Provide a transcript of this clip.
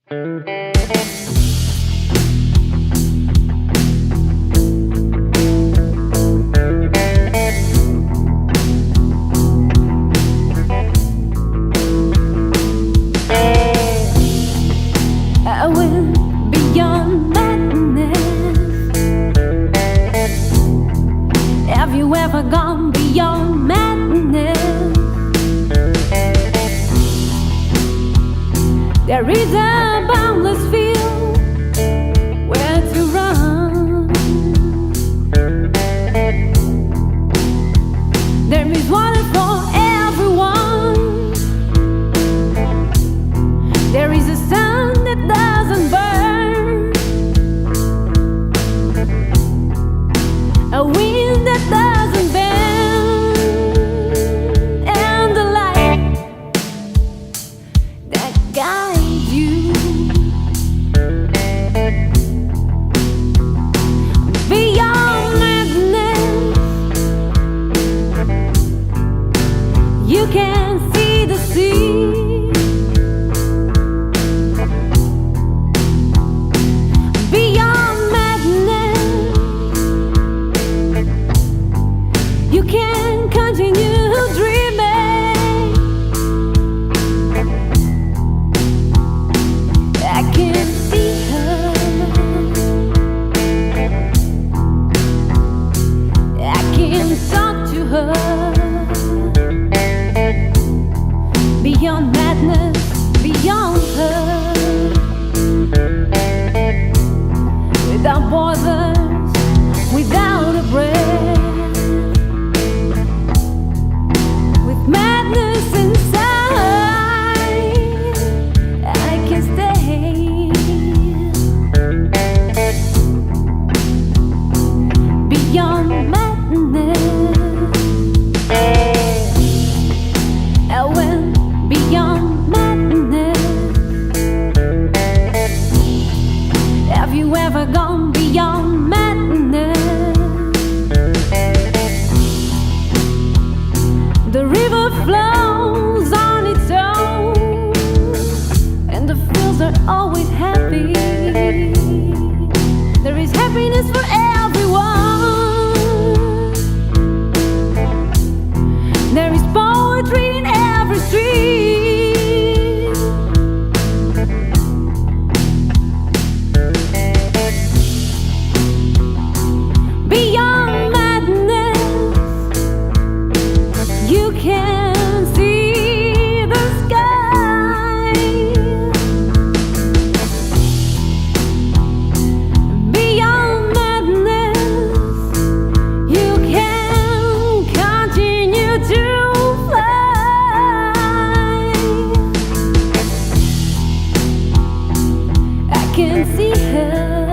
I went beyond madness. Have you ever gone beyond madness? There is a boundless field where to run. There is water for everyone. There is a sun that doesn't burn, a wind that doesn't bend, and the light that guides you beyond madness. You can see the sea. You can continue dreaming. I can see her. I can talk to her. Beyond madness, beyond her. Without borders, without a breath. Madness inside, I can stay. Beyond madness, I went beyond madness. Have you ever gone beyond madness? The river flows on its own, and the fields are always happy. There is happiness for everyone. There is poetry in every street. Beyond madness, you can see the sky. Beyond madness, you can continue to fly. I can see her.